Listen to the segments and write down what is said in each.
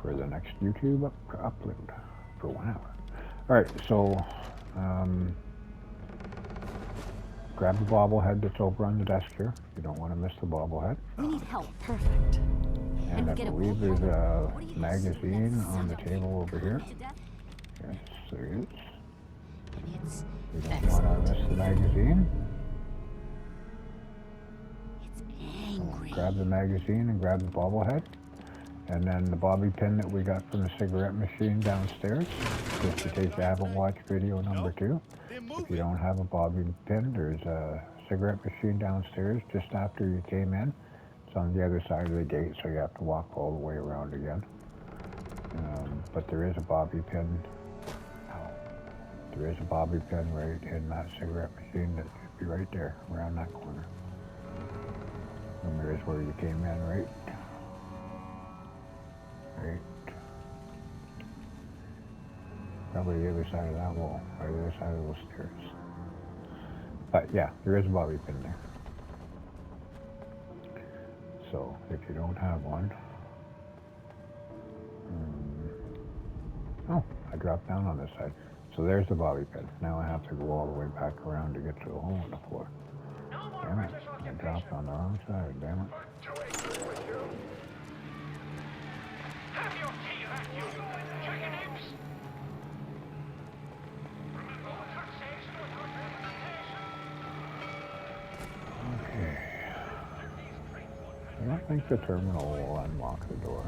for the next YouTube upload for 1 hour. Alright, so grab the bobblehead that's over on the desk here. You don't want to miss the bobblehead. We need help. Perfect. And I believe there's a magazine on the table over here. Yes, there is. You don't want to miss the magazine. It's angry. Grab the magazine and grab the bobblehead. And then the bobby pin that we got from the cigarette machine downstairs, just in case you haven't watched video number 2. If you don't have a bobby pin, there's a cigarette machine downstairs just after you came in. It's on the other side of the gate, so you have to walk all the way around again. But there is a bobby pin. There is a bobby pin right in that cigarette machine that should be right there, around that corner. And there's where you came in, right? Right. Probably the other side of that wall, or the other side of those stairs. But yeah, there is a bobby pin there. So if you don't have one, oh, I dropped down on this side. So there's the bobby pin. Now I have to go all the way back around to get to the hole in the floor. Damn it, I dropped on the wrong side, damn it. Okay. I don't think the terminal will unlock the door.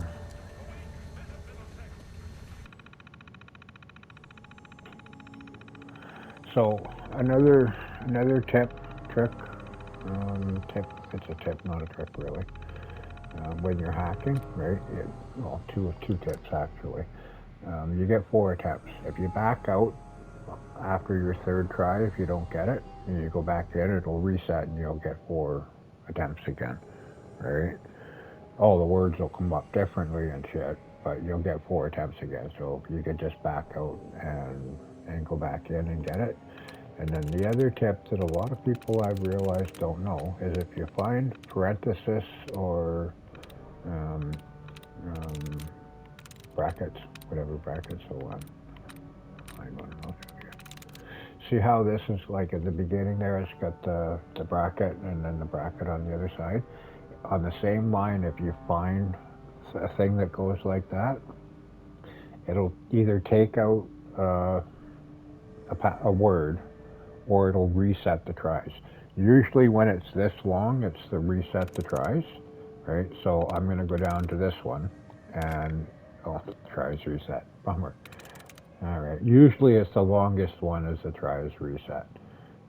So another trick, it's a tip, not a trick really. When you're hacking, right, well, two tips actually. You get 4 attempts. If you back out after your 3rd try, if you don't get it, and you go back in, it'll reset and you'll get 4 attempts again, right? All the words will come up differently and shit, but you'll get 4 attempts again. So you can just back out and go back in and get it. And then the other tip that a lot of people I've realized don't know is if you find parenthesis or brackets, whatever brackets, so I'm going to look at here. See how this is like at the beginning there, it's got the bracket and then the bracket on the other side. On the same line, if you find a thing that goes like that, it'll either take out a word or it'll reset the tries. Usually when it's this long, it's the reset the tries, right? So I'm going to go down to this one and, oh, tries reset, bummer. All right, usually it's the longest one is the tries reset,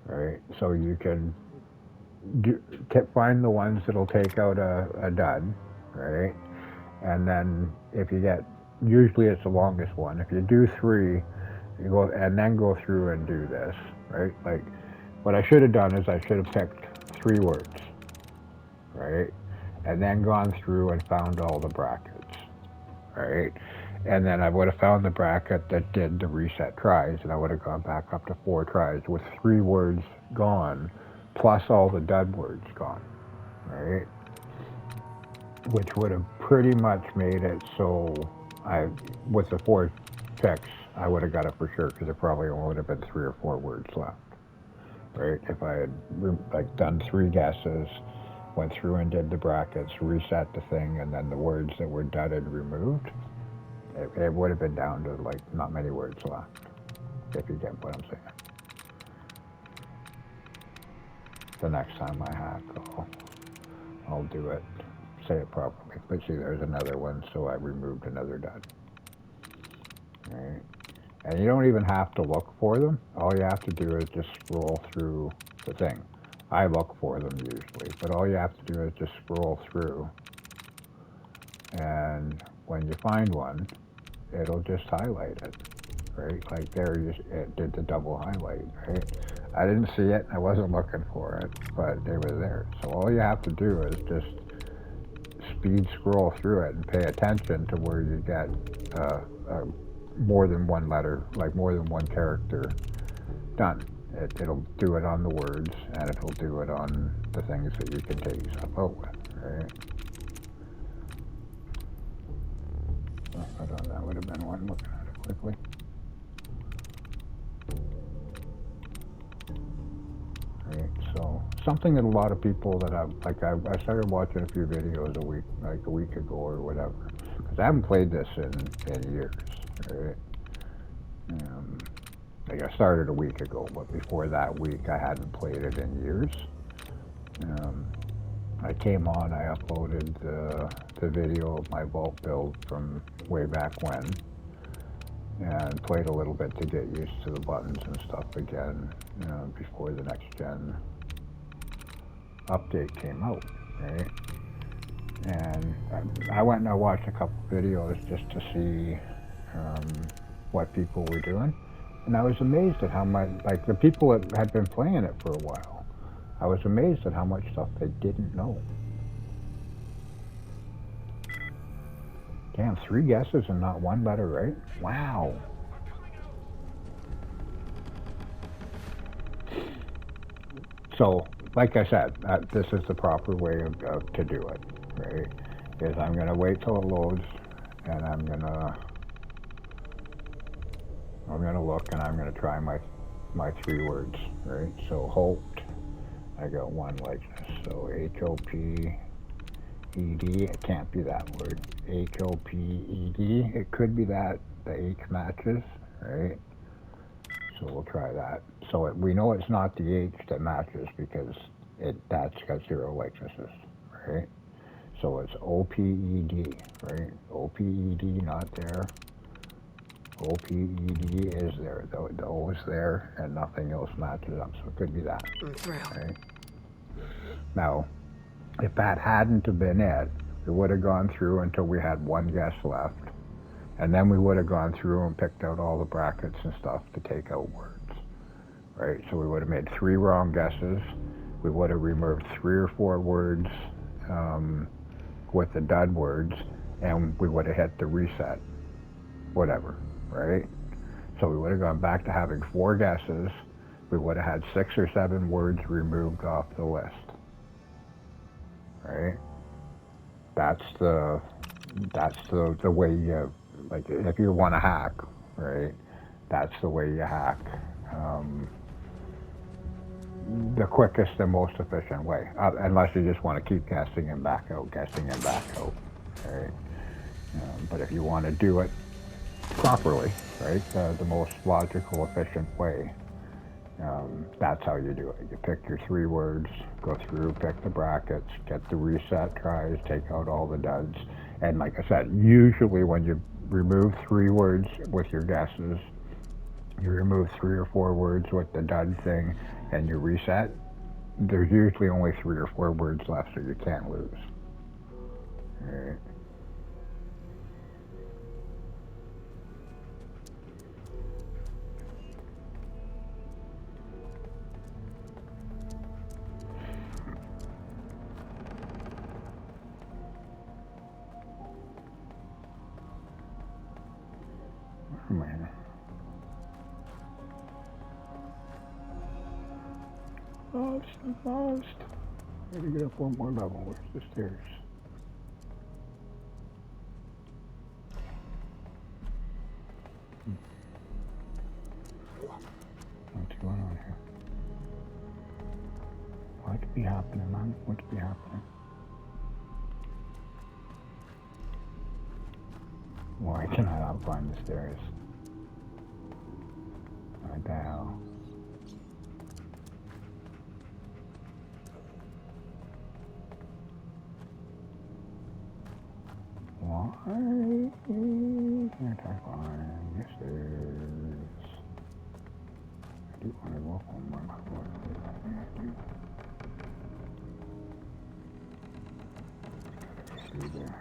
right? So you can find the ones that'll take out a dud, right? And then if you get, usually it's the longest one. If you do 3, you go and then go through and do this, right? Like what I should have done is I should have picked 3 words, right? And then gone through and found all the brackets, right? And then I would have found the bracket that did the reset tries, and I would have gone back up to 4 tries with 3 words gone, plus all the dud words gone, right? Which would have pretty much made it so with the 4 picks, I would have got it for sure, because it probably only would have been 3 or 4 words left, right? If I had done 3 guesses, went through and did the brackets, reset the thing, and then the words that were dudded removed, it would have been down to like not many words left, if you get what I'm saying. The next time I hack, I'll do it, say it properly. But see, there's another one, so I removed another dud. Right? And you don't even have to look for them. All you have to do is just scroll through the thing. I look for them usually, but all you have to do is just scroll through. And when you find one, it'll just highlight it, right? Like there, it did the double highlight, right? I didn't see it, I wasn't looking for it, but it was there. So all you have to do is just speed scroll through it and pay attention to where you get more than one letter, like more than one character done. It'll do it on the words, and it'll do it on the things that you can take stuff out with, right? So that would have been one looking at it quickly. Right, so something that a lot of people that I started watching a few videos a week ago or whatever, because I haven't played this in years, right? Like I started a week ago, but before that week I hadn't played it in years. I came on, I uploaded the video of my vault build from way back when, and played a little bit to get used to the buttons and stuff again, before the next gen update came out, right? And I went and I watched a couple videos just to see what people were doing, and I was amazed at how much, like the people that had been playing it for a while, I was amazed at how much stuff they didn't know. Damn, 3 guesses and not one letter right? Wow. So, like I said, this is the proper way to do it, right? Is I'm going to wait till it loads, and I'm going to look, and I'm going to try my 3 words, right? So, hoped, I got one like this. So, H-O-P-E-D, it can't be that word. H-O-P-E-D, it could be that, the H matches, right? So we'll try that. So we know it's not the H that matches because that's got 0 likenesses, right? So it's O-P-E-D, right? O-P-E-D, not there. O-P-E-D is there. The O is there, and nothing else matches up. So it could be that, right? Now, if that hadn't have been it, we would have gone through until we had 1 guess left. And then we would have gone through and picked out all the brackets and stuff to take out words, right? So we would have made 3 wrong guesses. We would have removed 3 or 4 words with the dud words, and we would have hit the reset, whatever, right? So we would have gone back to having 4 guesses. We would have had 6 or 7 words removed off the list, right? That's the way you, like, if you want to hack, right? That's the way you hack. The quickest and most efficient way, unless you just want to keep guessing and back out, right? But if you want to do it properly, right, the most logical, efficient way, that's how you do it. You pick your 3 words, go through, pick the brackets, get the reset tries, take out all the duds. And like I said, usually when you remove 3 words with your guesses, you remove 3 or 4 words with the dud thing, and you reset, there's usually only 3 or 4 words left, so you can't lose. All right. Man. Lost. I gotta get up 1 more level. Where's the stairs? What's going on here? What could be happening, man? What could be happening? Why can I not find the stairs? What the hell? Why can't I find the stairs? I do want to walk on my floor. See there.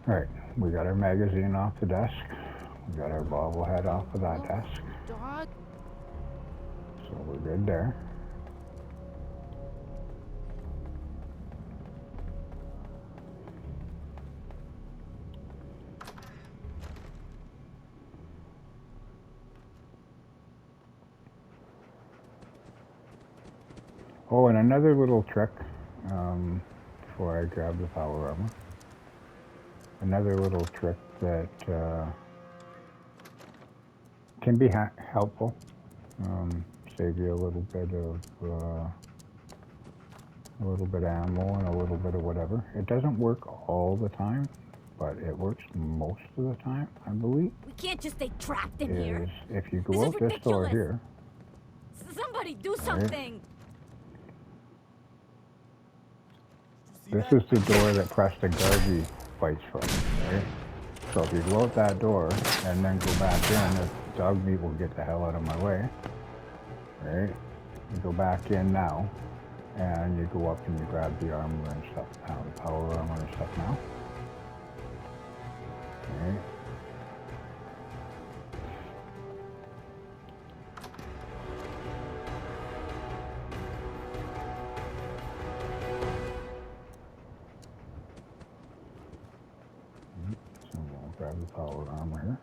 Alright, we got our magazine off the desk. We got our bobblehead off of that desk. So we're good there. Oh, and another little trick before I grab the power armor. Another little trick that can be helpful. Save you a little bit of ammo and a little bit of whatever. It doesn't work all the time, but it works most of the time, I believe. We can't just stay trapped in here. Is if you This go is out this door ridiculous. here, Somebody do right? something. This is the door that Preston Garvey fights from, right? So if you go out that door and then go back in, the dog meat will get the hell out of my way, right? You go back in now, and you go up and you grab the armor and stuff now, the power armor and stuff now. Right? So we'll grab the power armor here.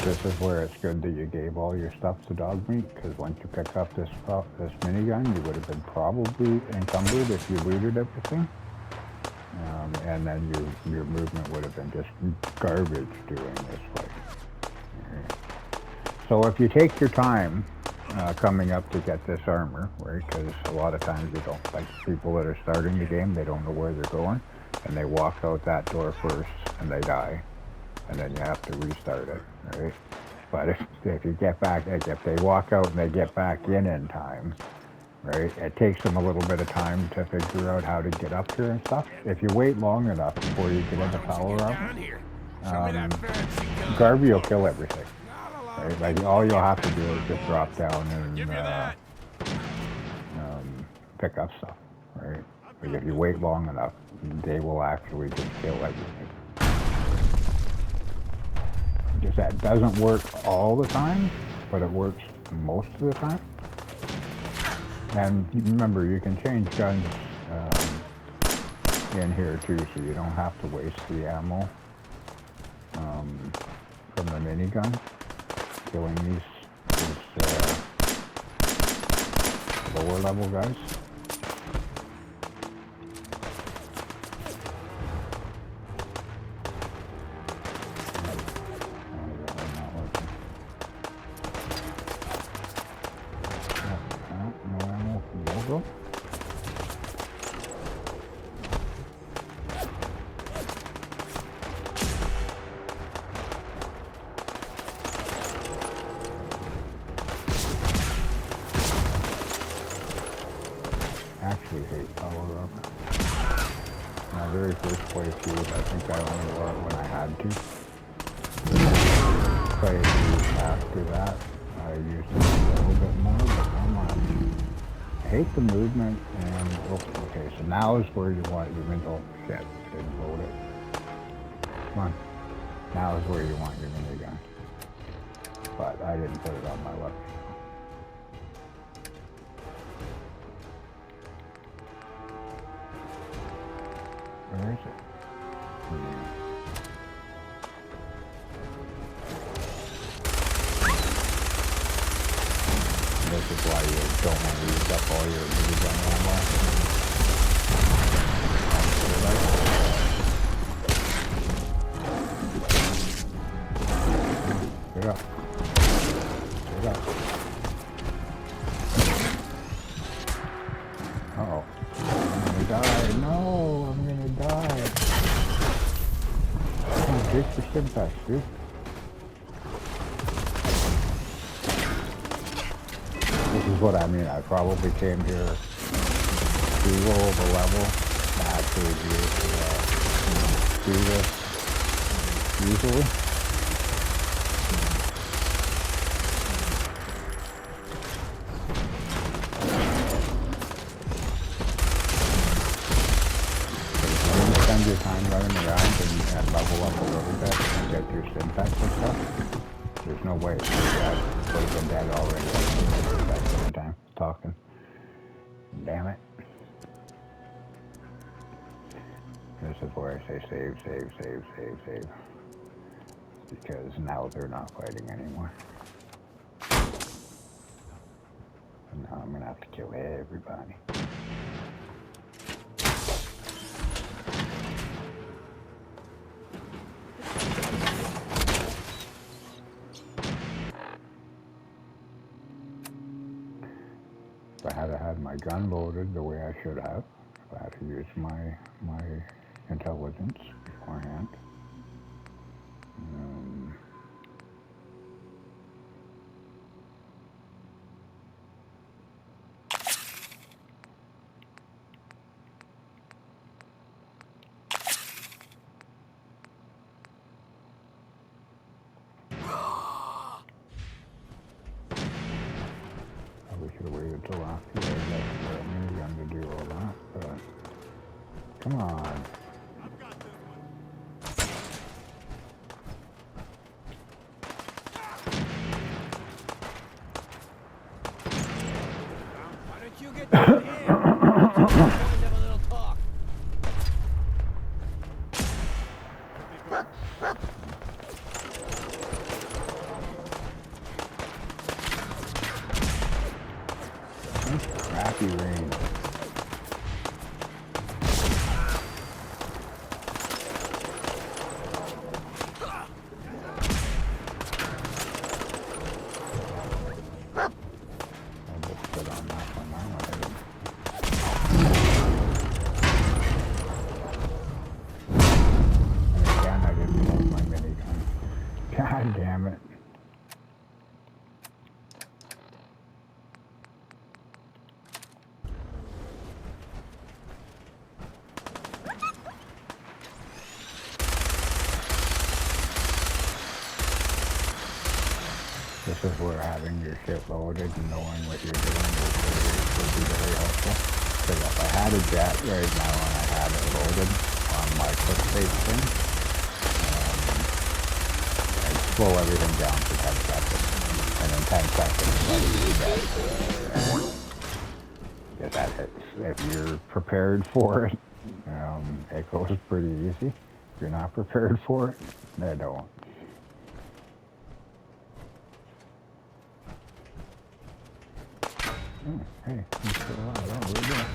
This is where it's good that you gave all your stuff to dog meat, because once you pick up this minigun, you would have been probably encumbered if you looted everything. And then your movement would have been just garbage doing this way. Right. So if you take your time coming up to get this armor, right, because a lot of times you don't, like people that are starting the game, they don't know where they're going, and they walk out that door first and they die, and then you have to restart it, right? But if you get back, like if they walk out and they get back in time, right, it takes them a little bit of time to figure out how to get up here and stuff. If you wait long enough before you get into power up, Garvey will kill everything. Right? Like all you'll have to do is just drop down and pick up stuff, right? But if you wait long enough, they will actually just kill everything. Just that doesn't work all the time, but it works most of the time. And remember, you can change guns in here too, so you don't have to waste the ammo from the minigun. Killing these lower level guys. No ammo from Logo. Actually hate power up. My very first playthrough, I think I only wore it when I had to. Playthrough after that, I used it a little bit more, but come on. I hate the movement and, oh, okay, so now is where you want your oh shit, didn't load it. Come on. Now is where you want your minigun. But I didn't put it on my left. Where is it? This is why you don't want to use up all your minigun ammo. Get up. Get up. Uh-oh. I'm gonna die. No, I'm gonna die. Oh, get your Stimpaks, dude. This is what I mean. I probably came here too low of a level to actually be able to do this easily. Spend your time running around and level up a little bit and get your Stimpaks and stuff. There's no way. That would have been dead already. That time talking. Damn it. This is where I say save, save, save, save, save. Because now they're not fighting anymore. And now I'm gonna have to kill everybody. If I had had my gun loaded the way I should have, if I had to use my intelligence beforehand. We should have waited till after I got the minigun to do all that, but come on. Why don't you get down here? Have a little talk. Crappy rain. I'll just put on that one. I want it. And again, I didn't load my minigun. God damn it. This is where having your shit loaded and knowing what you're doing would be very helpful. Because if I had a jet right now and I had it loaded on my quick save thing, I'd slow everything down for 10 seconds. And in 10 seconds, let it be dead. Because that hits. If you're prepared for it, it goes pretty easy. If you're not prepared for it, they don't. Oh, hey, he's still alive. Oh, where you going?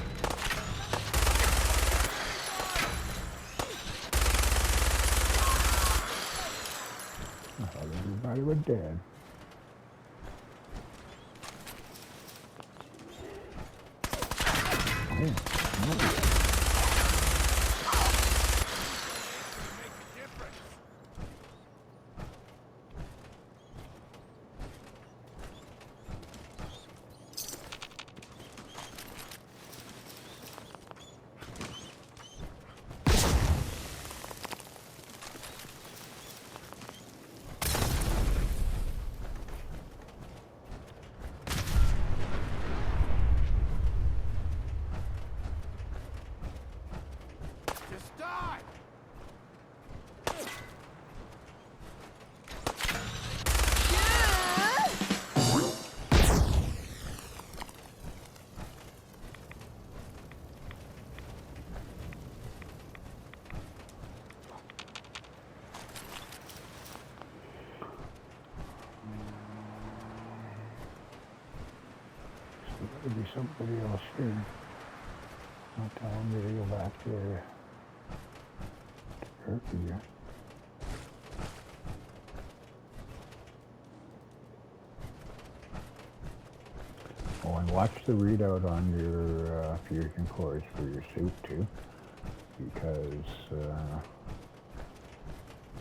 I thought everybody was dead. Oh, Just die! There'll be somebody else here. Not telling me to go back to Turkey. Oh, and watch the readout on your fusion cores for your suit too, because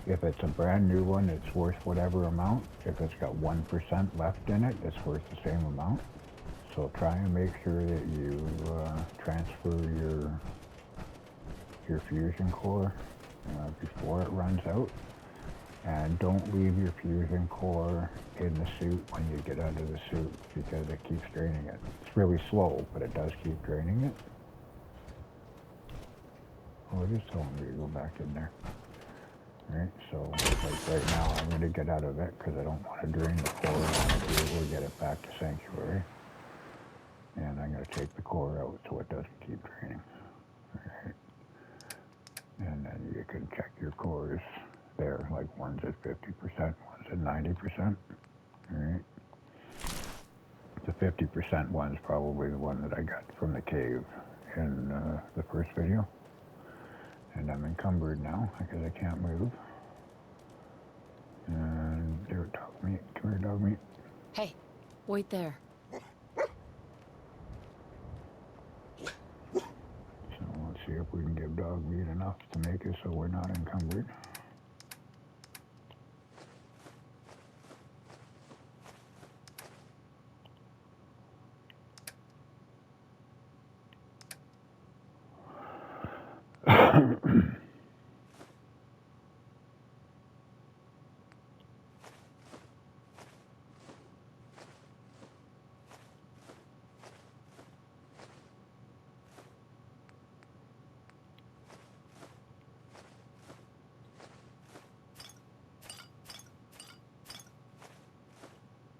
if it's a brand new one, it's worth whatever amount. If it's got 1% left in it, it's worth the same amount. So try and make sure that you transfer your fusion core before it runs out. And don't leave your fusion core in the suit when you get out of the suit, because it keeps draining it. It's really slow, but it does keep draining it. Oh, it is telling me to go back in there. Alright, so like right now I'm going to get out of it because I don't want to drain the core. I want to be able to get it back to Sanctuary. And I'm going to take the core out so it doesn't keep draining. Alright. can check your cores there. Like one's at 50%, one's at 90%. All right. The 50% one's probably the one that I got from the cave in the first video. And I'm encumbered now because I can't move. And there, dog meat. Come here, dog meat. Hey, wait there. So let's see if we can give dog meat enough to make it so we're not encumbered.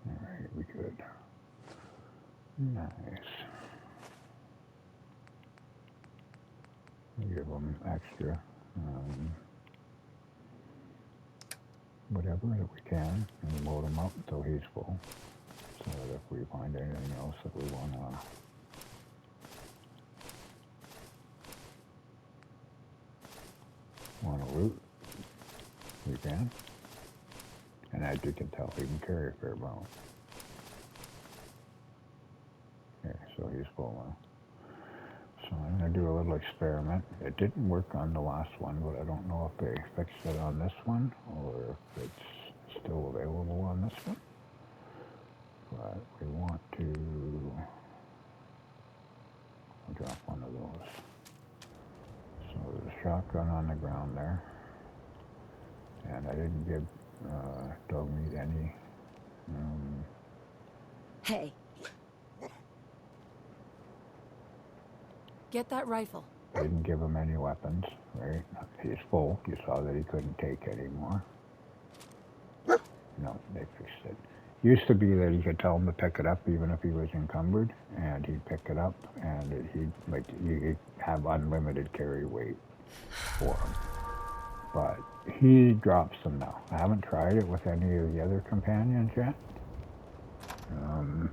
Alright, we good. Nice. Give him extra whatever that we can and load him up until he's full. So that if we find anything else that we want to loot, we can. And as you can tell, he can carry a fair amount. Here, so he's full now. So I'm going to do a little experiment. It didn't work on the last one, but I don't know if they fixed it on this one or if it's still available on this one. But we want to drop one of those. So there's a shotgun on the ground there. And I didn't give dog meat any. Hey. Get that rifle. Didn't give him any weapons, right? He's full. You saw that he couldn't take any more. No, they fixed it. Used to be that you could tell him to pick it up even if he was encumbered, and he'd pick it up, and you'd have unlimited carry weight for him. But he drops them now. I haven't tried it with any of the other companions yet. On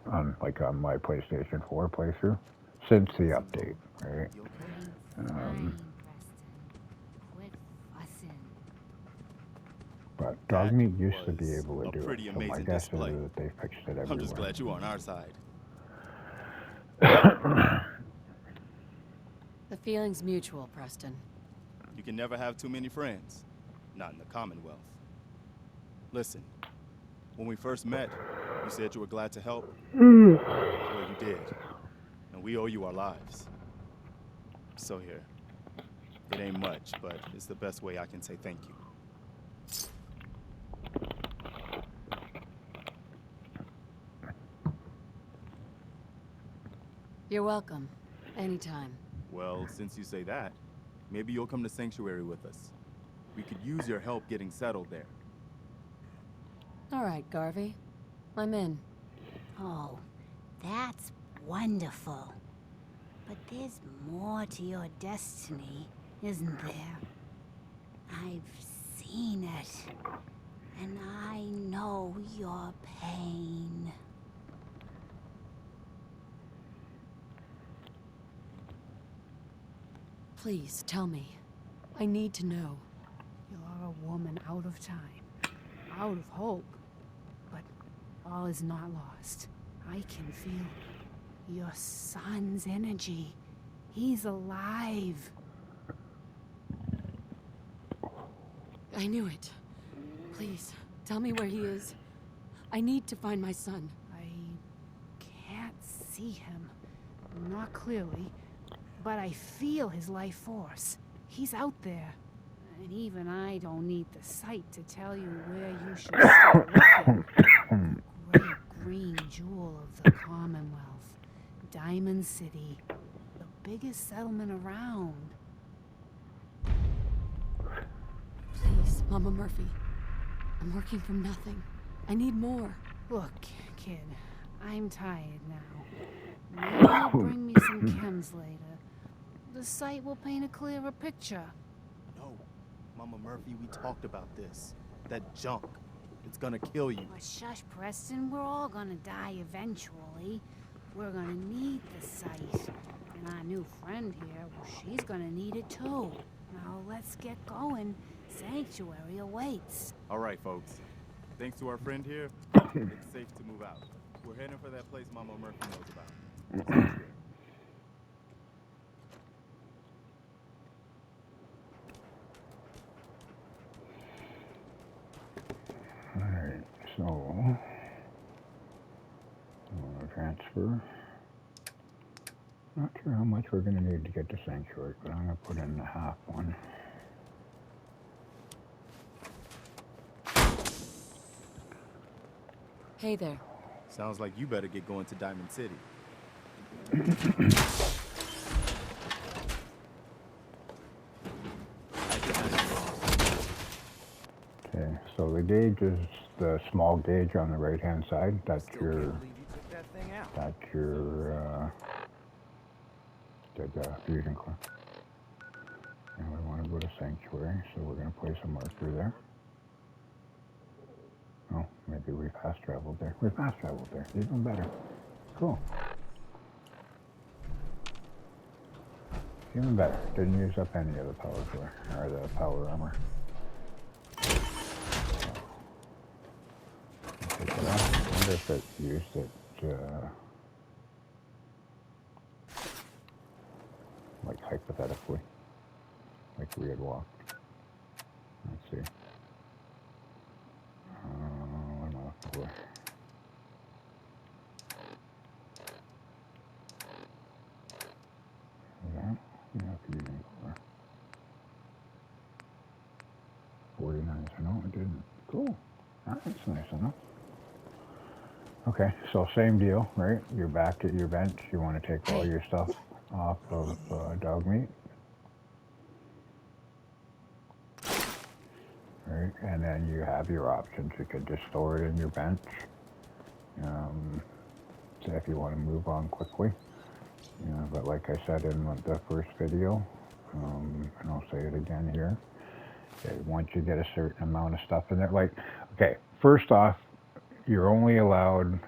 my PlayStation 4 playthrough. Since the update, right? But dog meat used to be able to do it, so my guess is that they fixed it everywhere. I'm just glad you're on our side. The feeling's mutual, Preston. You can never have too many friends. Not in the Commonwealth. Listen, when we first met, you said you were glad to help. Well, you did. And we owe you our lives. So here. It ain't much, but it's the best way I can say thank you. You're welcome. Anytime. Well, since you say that, maybe you'll come to Sanctuary with us. We could use your help getting settled there. All right, Garvey. I'm in. Oh, that's wonderful. But there's more to your destiny, isn't there? I've seen it, and I know your pain. Please, tell me. I need to know. You're a woman out of time, out of hope. But all is not lost. I can feel your son's energy. He's alive. I knew it. Please, tell me where he is. I need to find my son. I can't see him, not clearly, but I feel his life force. He's out there. And even I don't need the sight to tell you where you should start looking. The great green jewel of the Commonwealth. Diamond City. The biggest settlement around. Please, Mama Murphy. I'm working from nothing. I need more. Look, kid, I'm tired now. Maybe you'll bring me some chems later. The sight will paint a clearer picture. No, Mama Murphy, we talked about this. That junk. It's gonna kill you. But shush, Preston. We're all gonna die eventually. We're gonna need the site. And our new friend here, well, she's gonna need it too. Now let's get going. Sanctuary awaits. All right, folks. Thanks to our friend here, it's safe to move out. We're heading for that place Mama Murphy knows about. Alright, so transfer. Not sure how much we're going to need to get to Sanctuary, but I'm going to put in the half one. Hey there. Sounds like you better get going to Diamond City. Okay, so the gauge is the small gauge on the right hand side. That's your the fusion core. And we want to go to Sanctuary, so we're going to place a marker there. Oh, maybe we fast traveled there. We fast traveled there, even better. Cool. Even better. Didn't use up any of the power core, or the power armor. Take it off. I wonder if it used it, like hypothetically, like we had walked. Let's see. What am I looking for? Yeah, fusion core. 49, so no, it didn't. Cool. That's nice enough. Okay, so same deal, right? You're back at your bench. You want to take all your stuff off of dog meat. Right, and then you have your options. You could just store it in your bench. So if you want to move on quickly. But like I said in the first video, and I'll say it again here, okay, once you get a certain amount of stuff in there, like, okay, first off, you're only allowed,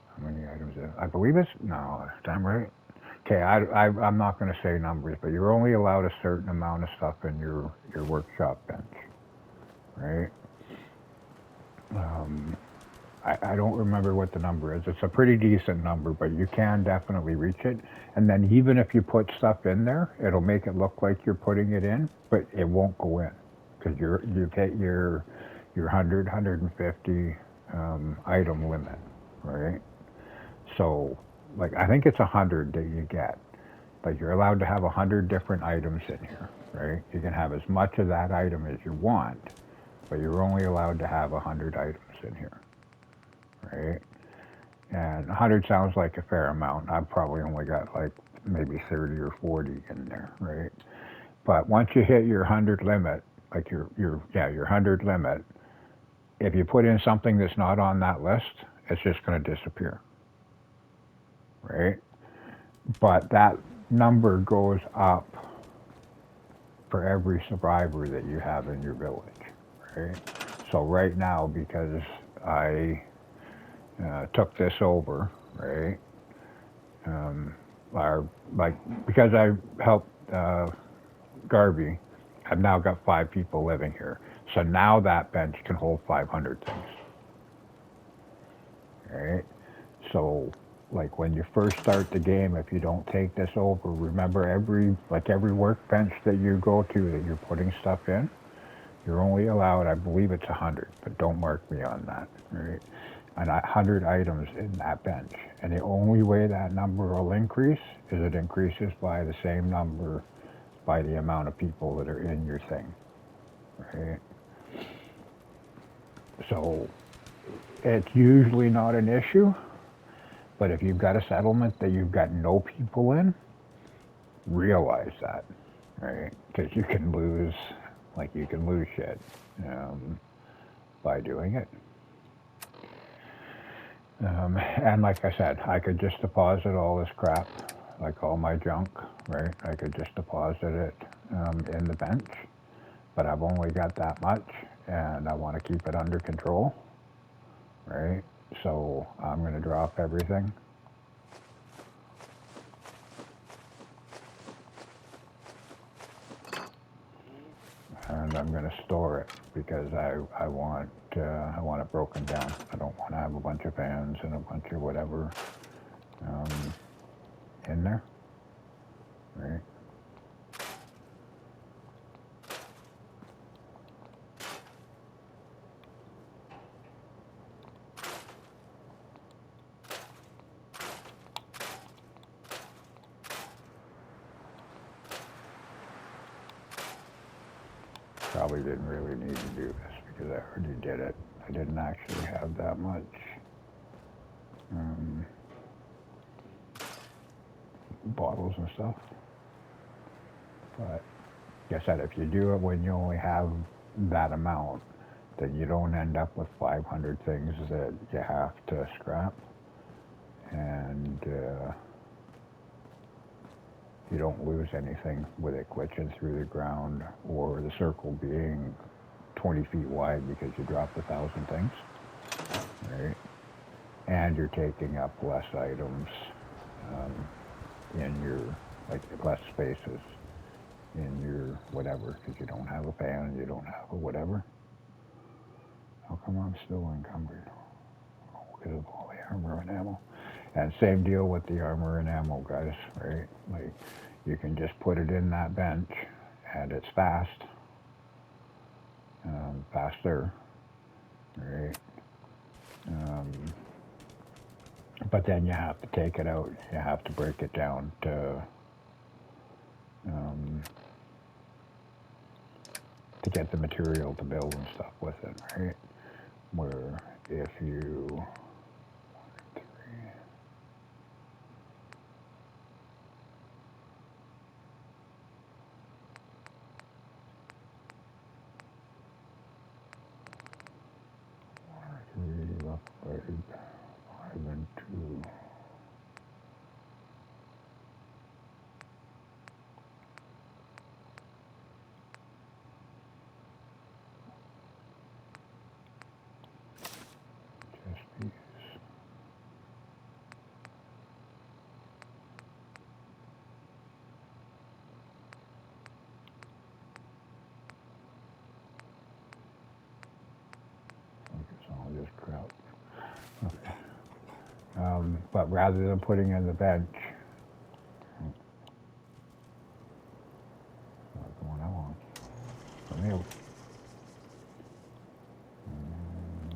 how many items is it? I believe it's, no, I'm right. Okay, I'm not going to say numbers, but you're only allowed a certain amount of stuff in your workshop bench, right? I don't remember what the number is. It's a pretty decent number, but you can definitely reach it. And then even if you put stuff in there, it'll make it look like you're putting it in, but it won't go in because you get your 150 item limit, right? So, like, I think it's 100 that you get. Like, you're allowed to have 100 different items in here, right? You can have as much of that item as you want, but you're only allowed to have 100 items in here, right? And 100 sounds like a fair amount. I've probably only got like maybe 30 or 40 in there, right? But once you hit your 100 limit, like your 100 limit, if you put in something that's not on that list, it's just going to disappear, right? But that number goes up for every survivor that you have in your village, right? So right now, because I took this over, right? Because I helped Garvey, I've now got 5 people living here. So now that bench can hold 500 things, right? So, like when you first start the game, if you don't take this over, remember every workbench that you go to that you're putting stuff in, you're only allowed, I believe it's 100, but don't mark me on that, right? And 100 items in that bench. And the only way that number will increase is it increases by the same number by the amount of people that are in your thing, right? So it's usually not an issue, but if you've got a settlement that you've got no people in, realize that, right? Because you can lose shit by doing it. And like I said, I could just deposit all this crap like all my junk, right? I could just deposit it in the bench, but I've only got that much, and I want to keep it under control, right? So I'm going to drop everything. And I'm going to store it because I want it broken down. I don't want to have a bunch of fans and a bunch of whatever in there, right? Probably didn't really need to do this because I already did it. I didn't actually have that much bottles and stuff. But like I said, if you do it when you only have that amount, then you don't end up with 500 things that you have to scrap. And you don't lose anything with it glitching through the ground or the circle being 20 feet wide because you dropped 1,000 things, right? And you're taking up less items in your, like less spaces in your whatever, because you don't have a fan, you don't have a whatever. How come I'm still encumbered? Oh, because of all the armor and ammo. And same deal with the armor and ammo, guys, right? Like, you can just put it in that bench, and it's fast, faster, right? But then you have to take it out. You have to break it down to get the material to build and stuff with it, right? Where if you upgrade 5 and 2. Just these. Like it's all just crap. Okay. But rather than putting in the bench, not the one I want. Let me.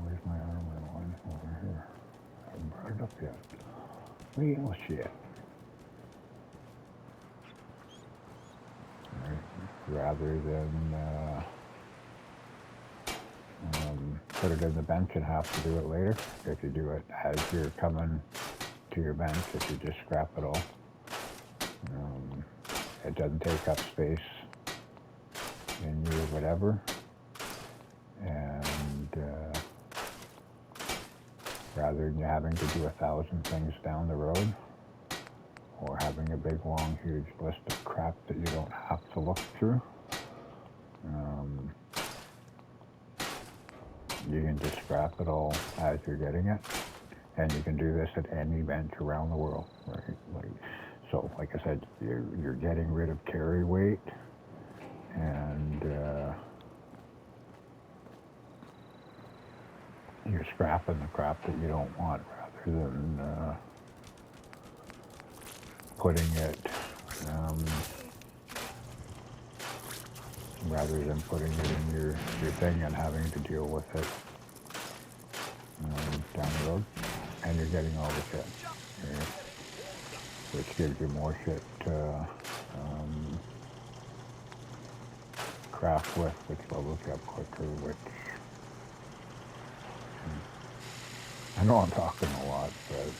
Where's my armor one? Over here. I haven't brought it up yet. Real shit. Right. Rather than put it in the bench and have to do it later. If you do it as you're coming to your bench, if you just scrap it all, it doesn't take up space in your whatever. And rather than having to do 1,000 things down the road, or having a big, long, huge list of crap that you don't have to look through, you can just scrap it all as you're getting it. And you can do this at any bench around the world, right? So, like I said, you're getting rid of carry weight, and you're scrapping the crap that you don't want, rather than putting it, in your thing and having to deal with it down the road. And you're getting all the shit, right? Which gives you more shit to craft with, which levels you up quicker, which I know I'm talking a lot, but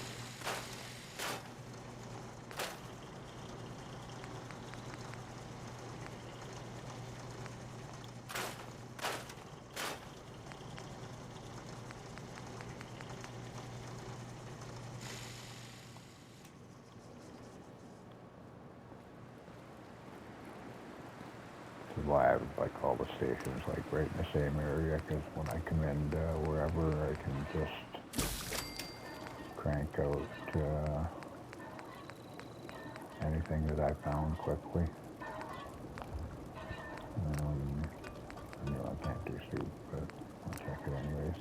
why I like all the stations like right in the same area, because when I come in wherever, I can just crank out anything that I found quickly. I know I can't do soup, but I'll check it anyways.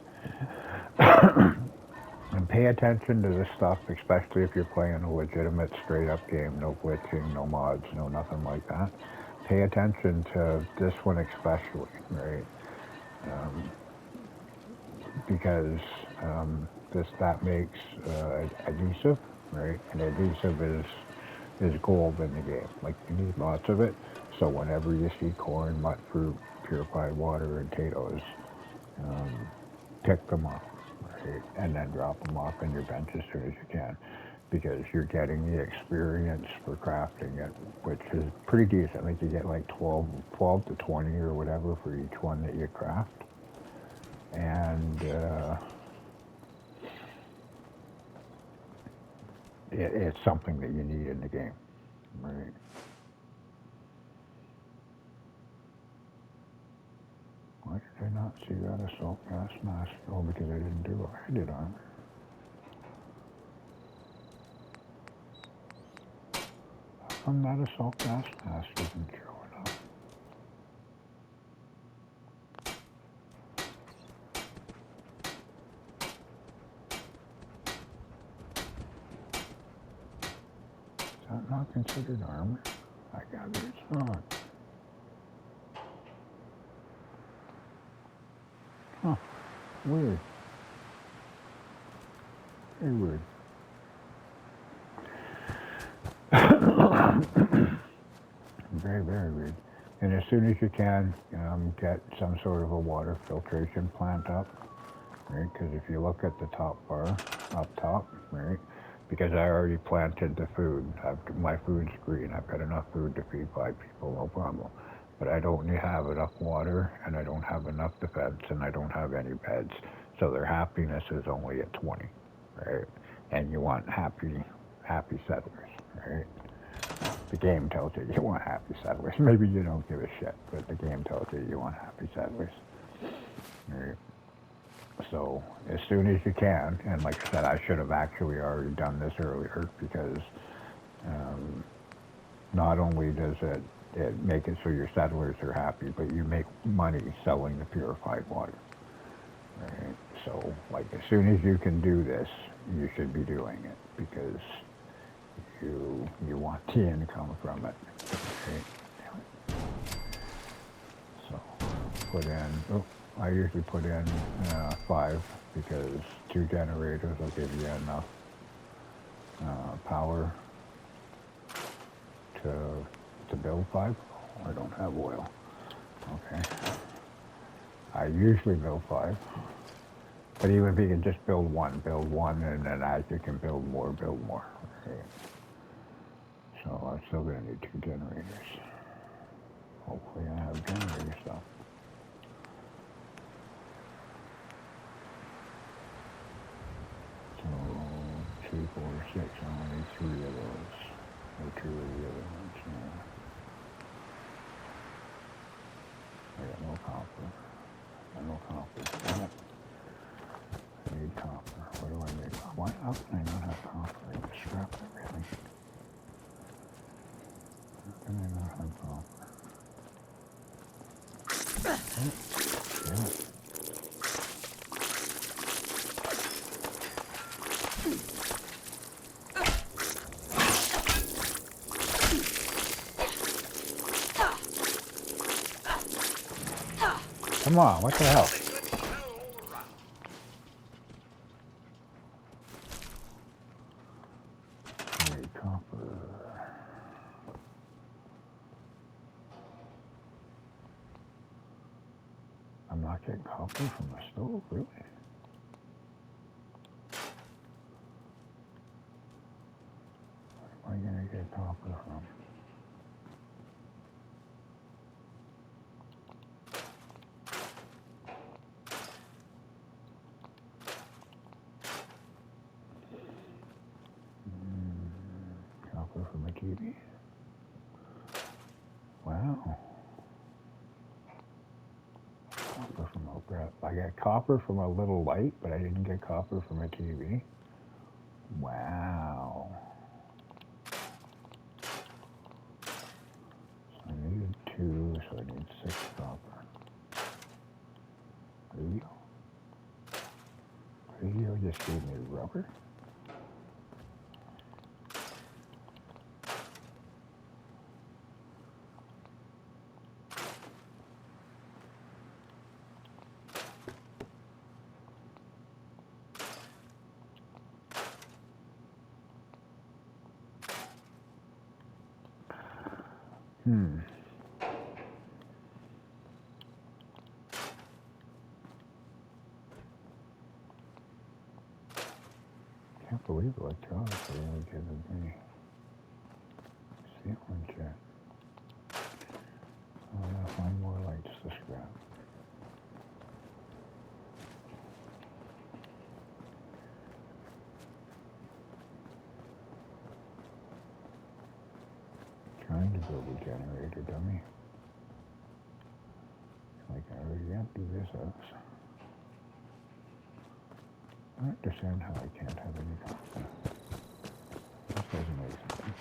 And pay attention to this stuff, especially if you're playing a legitimate straight up game, no glitching, no mods, no nothing like that. Pay attention to this one especially, right? Because that makes adhesive, right? And adhesive is gold in the game. Like you need lots of it. So whenever you see corn, mud, fruit, purified water, and potatoes, pick them up, right? And then drop them off in your bench as soon as you can, because you're getting the experience for crafting it, which is pretty decent. Like you get like 12 to 20 or whatever for each one that you craft. And it's something that you need in the game, right? Why did I not see that assault gas mask? Oh, because I didn't do it. I did armor. How come that assault gas mask isn't showing up? Is that not considered armor? I gather it's not. Huh. Weird. Very weird. Very, very weird. And as soon as you can, get some sort of a water filtration plant up, right? Because if you look at the top bar up top, right? Because I already planted the food. My food's green. I've got enough food to feed 5 people, no problem. But I don't have enough water, and I don't have enough defense, and I don't have any beds. So their happiness is only at 20, right? And you want happy settlers, right? The game tells you you want happy settlers. Maybe you don't give a shit, but the game tells you you want happy settlers, right? So as soon as you can, and like I said, I should have actually already done this earlier, because not only does it make it so your settlers are happy, but you make money selling the purified water. Right? So like as soon as you can do this, you should be doing it, because you want the income from it. Okay? So put in, I usually put in 5, because 2 generators will give you enough power to build 5. I don't have oil. Okay. I usually build 5. But even if you can just build one, and then as you can build more, build more. Okay. So I'm still going to need 2 generators. Hopefully I have generator stuff. So 2, 4, 6. I only need 3 of those. Or 2 of the other ones. Yeah. I got no copper. Damn it. I need copper. What do I need? Why how can I not have copper? I just scrap everything. How can I not have copper? Damn it. Come on, what the hell? I need copper. I'm not getting copper from the stove, really? Where am I going to get copper from? Copper from a TV. Wow. scrap. I got copper from a little light, but I didn't get copper from a TV. Wow. So I needed 2, so I need 6 copper. Radio? Radio just gave me rubber? Can't believe electronics are only giving me ceiling jet. I'm gonna find more lights to scrap. Trying to build a generator, dummy. Like I already emptied this house. I don't understand how I can't have any copper. This doesn't make sense.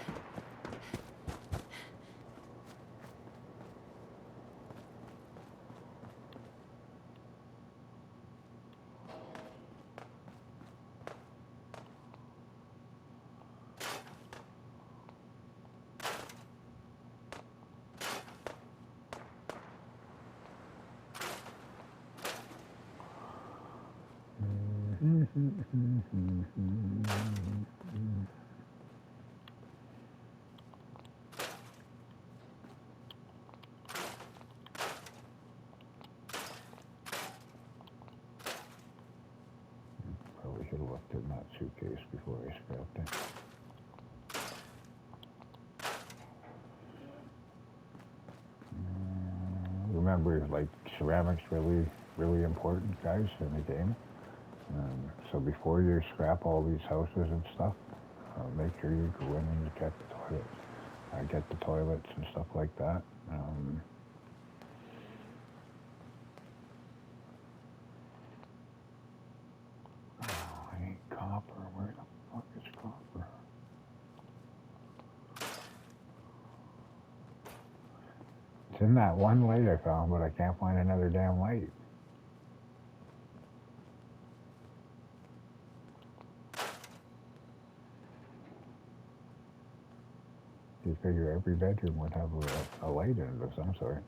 Probably should have left it in that suitcase before I scrapped it. Remember, like, ceramics really important, guys, in the game. So before you scrap all these houses and stuff, make sure you go in and you check the toilets. Get the toilets and stuff like that. I need copper. Where the fuck is copper? It's in that one light I found, but I can't find another damn light. You figure every bedroom would have a light in it of some sort.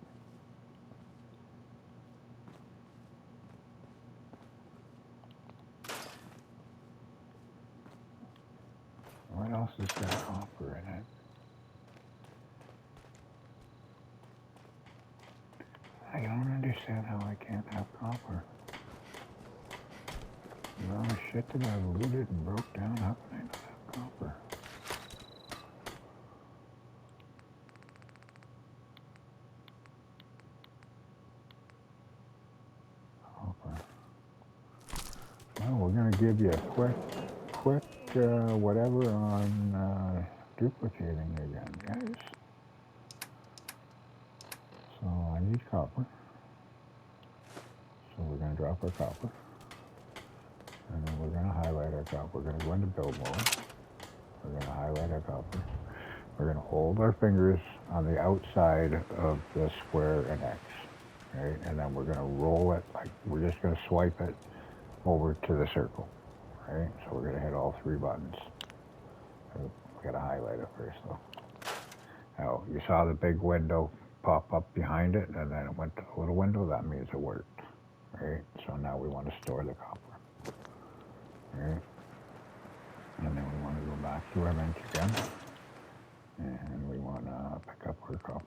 What else has got copper in it? I don't understand how I can't have copper. The amount of shit that I've looted and broke down, how can I not have copper? Well, we're going to give you a quick whatever on duplicating again, guys. So I need copper. So we're going to drop our copper. And then we're going to highlight our copper. We're going to go into build mode. We're going to highlight our copper. We're going to hold our fingers on the outside of the square and X. Right? And then we're going to roll it, like we're just going to swipe it over to the circle, right? So we're going to hit all 3 buttons. We got to highlight it first, though. Now, you saw the big window pop up behind it, and then it went to a little window. That means it worked, right? So now we want to store the copper, right? And then we want to go back to our bench again, and we want to pick up our copper.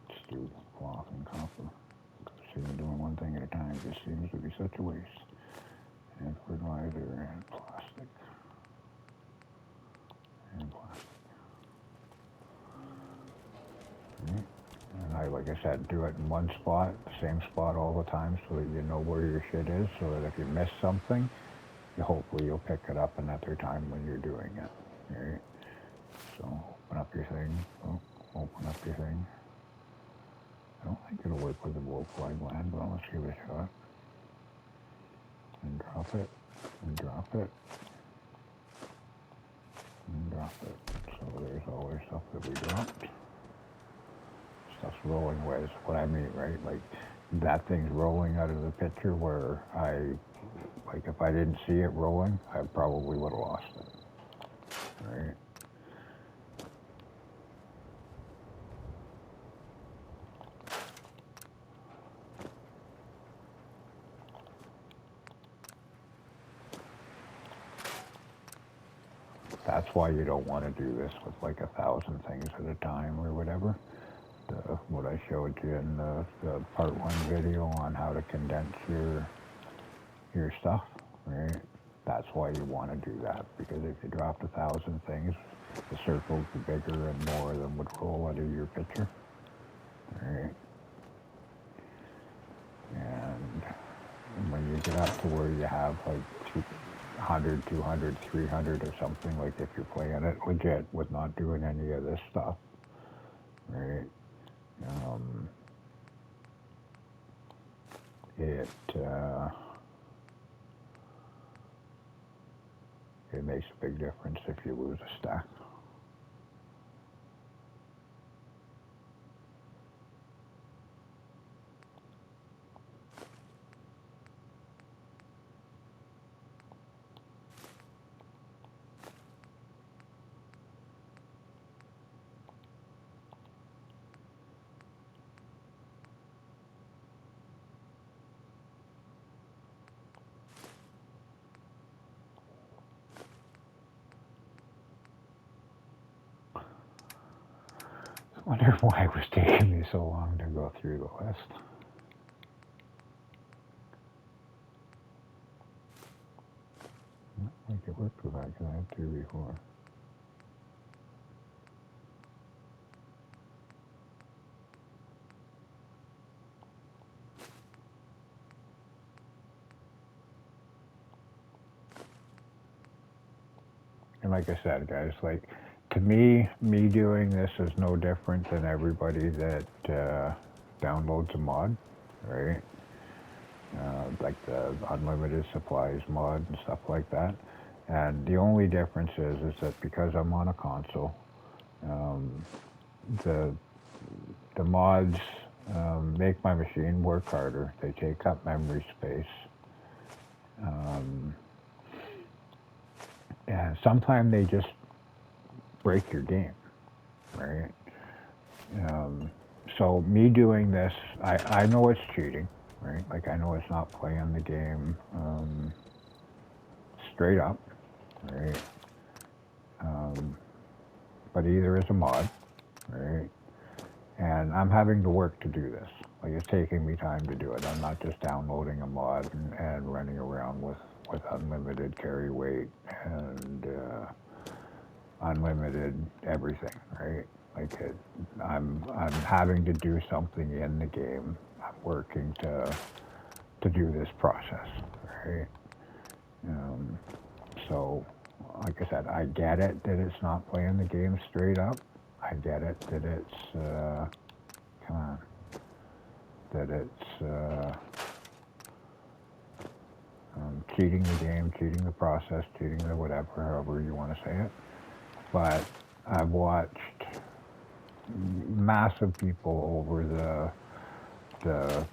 Let's do cloth and copper. See, we're doing one thing at a time. This seems to be such a waste. And fertilizer and plastic. And plastic. Right. And like I said, do it in one spot, the same spot all the time, so that you know where your shit is, so that if you miss something, hopefully you'll pick it up another time when you're doing it. Right? So open up your thing. Oh, open up your thing. I don't think it'll work with the wolf flag land, but let's give it a shot. And drop it, and drop it, and drop it. So there's all our stuff that we dropped. Stuff's rolling away, is what I mean, right? Like, that thing's rolling out of the picture where like, if I didn't see it rolling, I probably would have lost it, right? That's why you don't want to do this with like 1,000 things at a time or whatever. What I showed you in the part 1 video on how to condense your stuff, right? That's why you want to do that, because if you dropped 1,000 things, the circles would be bigger and more of them would roll out of your picture, right? And when you get up to where you have like 100, 200, 300 or something, like if you're playing it legit with not doing any of this stuff, right? It makes a big difference if you lose a stack. I wonder why it was taking me so long to go through the list. Like it worked with that, because I had 2 before. And like I said, guys, like, to me doing this is no different than everybody that downloads a mod, right? Like the unlimited supplies mod and stuff like that. And the only difference is that because I'm on a console, the mods make my machine work harder. They take up memory space. And sometimes they just break your game, right? So me doing this, I know it's cheating, right? Like, I know it's not playing the game straight up, right? But either is a mod, right? And I'm having to work to do this. Like, it's taking me time to do it. I'm not just downloading a mod and running around with unlimited carry weight and unlimited everything, right? Like, I'm having to do something in the game. I'm working to do this process, right? So, like I said, I get it that it's not playing the game straight up. I get it that it's, come on, that it's cheating the game, cheating the process, cheating the whatever, however you want to say it. But I've watched massive people over the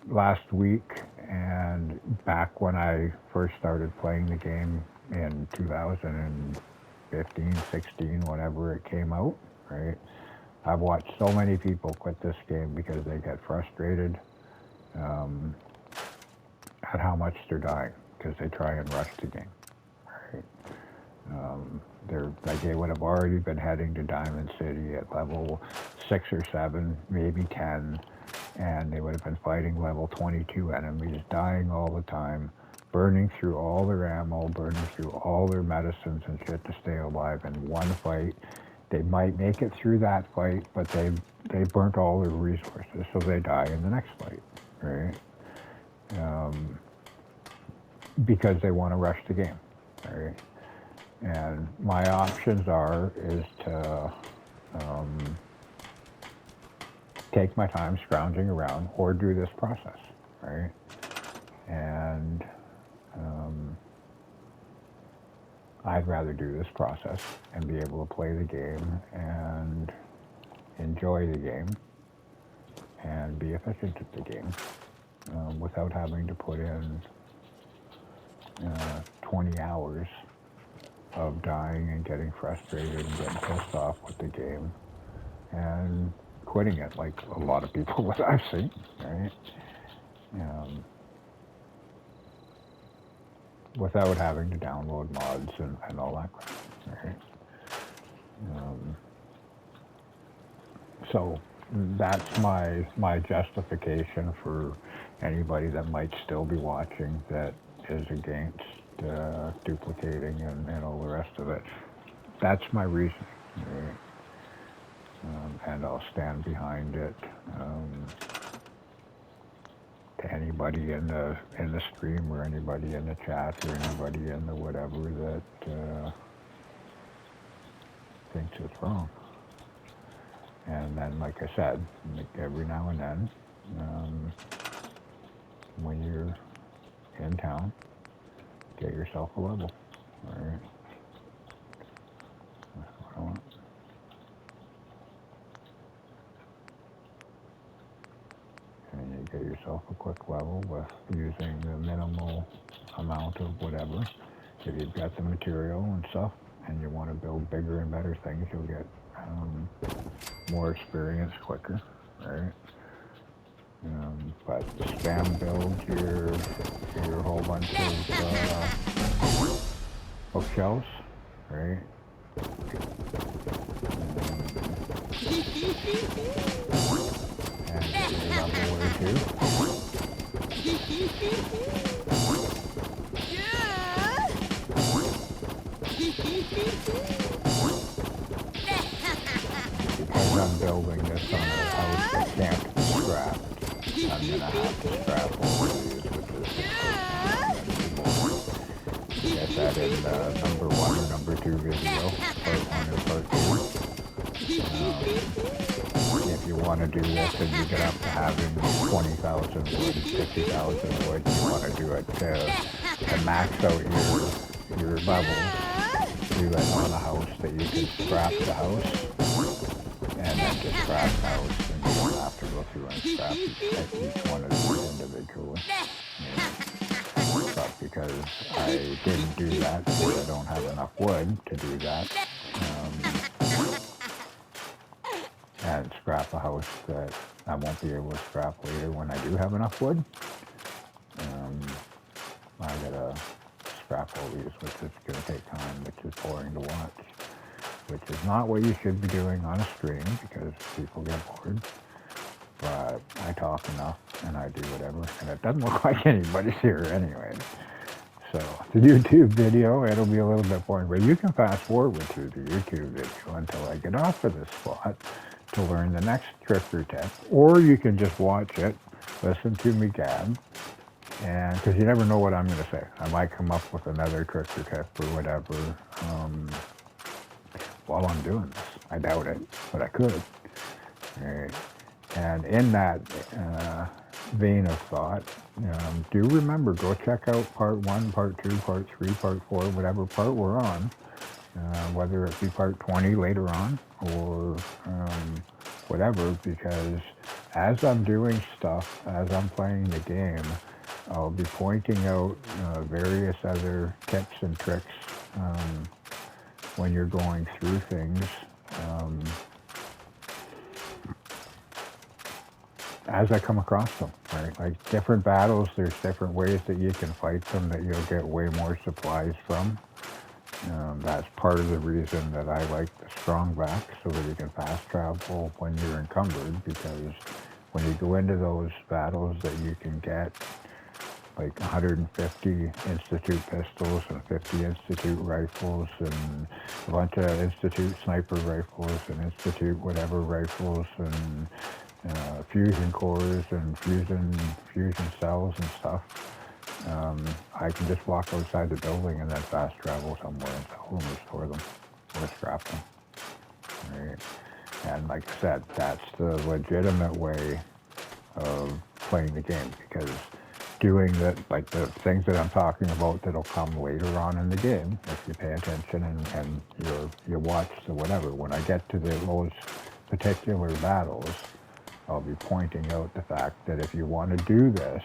last week and back when I first started playing the game in 2015, 16, whenever it came out, right? I've watched so many people quit this game because they get frustrated at how much they're dying because they try and rush the game, right? They're like, they would have already been heading to Diamond City at level 6 or 7, maybe 10, and they would have been fighting level 22 enemies, dying all the time, burning through all their ammo, burning through all their medicines and shit to stay alive in one fight. They might make it through that fight, but they burnt all their resources, so they die in the next fight, right? Because they want to rush the game, right? And my options is to take my time scrounging around or do this process, right? And I'd rather do this process and be able to play the game and enjoy the game and be efficient at the game without having to put in 20 hours of dying and getting frustrated and getting pissed off with the game and quitting it like a lot of people that I've seen, right? Without having to download mods and all that crap, right? So that's my justification for anybody that might still be watching that is against duplicating and all the rest of it. That's my reason, right? And I'll stand behind it. To anybody in the stream or anybody in the chat or anybody in the whatever that thinks it's wrong. And then, like I said, every now and then, when you're in town, get yourself a level. All right. That's what I want. And you get yourself a quick level with using the minimal amount of whatever. If you've got the material and stuff, and you want to build bigger and better things, you'll get more experience quicker, right? But spam build your whole bunch of bookshelves, right? And get your level or two. Because I'm building this on a house that can't be scrapped, I'm gonna have to scrap all of these, which is get that in number 1 or number 2 video, part 1 or part 2. If you want to do this and you get up to having 20,000 wood, 50,000 wood, you want to do it to max out your levels, do it on a house that you can scrap the house, and then just scrap the house, and you don't have to go through and scrap each one of these individually. But because I didn't do that, because I don't have enough wood to do that, and scrap a house that I won't be able to scrap later when I do have enough wood, I gotta scrap all these, which is gonna take time, which is boring to watch, which is not what you should be doing on a stream because people get bored. But I talk enough and I do whatever, and it doesn't look like anybody's here anyway. So the YouTube video, it'll be a little bit boring, but you can fast forward through the YouTube video until I get off of this spot to learn the next trick or tip, or you can just watch it, listen to me gab, and because you never know what I'm going to say. I might come up with another trick or tip or whatever while I'm doing this. I doubt it, but I could. All right. And in that vein of thought, do remember, go check out part 1, part 2, part 3, part 4, whatever part we're on, whether it be part 20 later on or whatever, because as I'm doing stuff, as I'm playing the game, I'll be pointing out various other tips and tricks when you're going through things. As I come across them, right? Like different battles, there's different ways that you can fight them that you'll get way more supplies from. That's part of the reason that I like the strong back, so that you can fast travel when you're encumbered, because when you go into those battles that you can get like 150 Institute pistols and 50 Institute rifles and a bunch of Institute sniper rifles and Institute whatever rifles and fusion cores and fusion cells and stuff. I can just walk outside the building and then fast travel somewhere and sell them or store them or scrap them. Right? And like I said, that's the legitimate way of playing the game, because doing the things that I'm talking about that'll come later on in the game, if you pay attention and you watch the whatever. When I get to those particular battles, I'll be pointing out the fact that if you want to do this,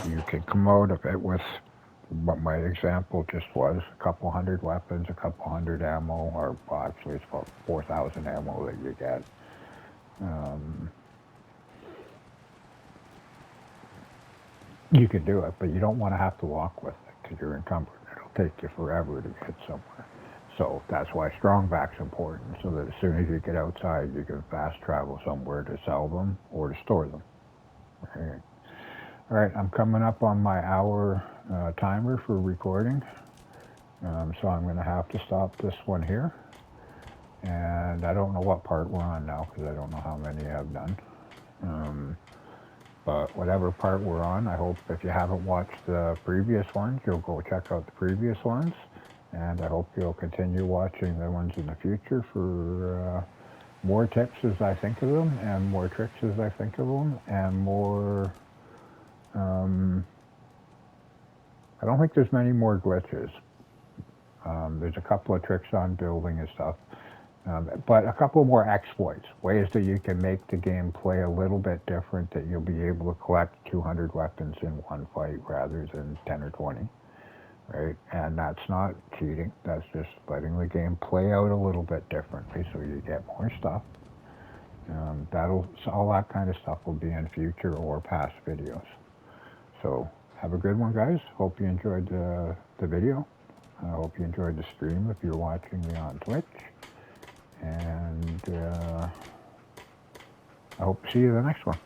you can come out of it with what my example just was, a couple hundred weapons, a couple hundred ammo, or well, actually it's about 4,000 ammo that you get. You can do it, but you don't want to have to walk with it because you're encumbered. It'll take you forever to get somewhere. So that's why strong back's important, so that as soon as you get outside, you can fast travel somewhere to sell them or to store them. Okay. All right, I'm coming up on my hour timer for recording, so I'm going to have to stop this one here. And I don't know what part we're on now because I don't know how many I've done. But whatever part we're on, I hope if you haven't watched the previous ones, you'll go check out the previous ones. And I hope you'll continue watching the ones in the future for more tips as I think of them, and more tricks as I think of them, and more... I don't think there's many more glitches. There's a couple of tricks on building and stuff. But a couple more exploits, ways that you can make the game play a little bit different, that you'll be able to collect 200 weapons in one fight rather than 10 or 20, right? And that's not cheating, that's just letting the game play out a little bit differently so you get more stuff. All that kind of stuff will be in future or past videos. So have a good one, guys. Hope you enjoyed the video. I hope you enjoyed the stream if you're watching me on Twitch. And I hope to see you in the next one.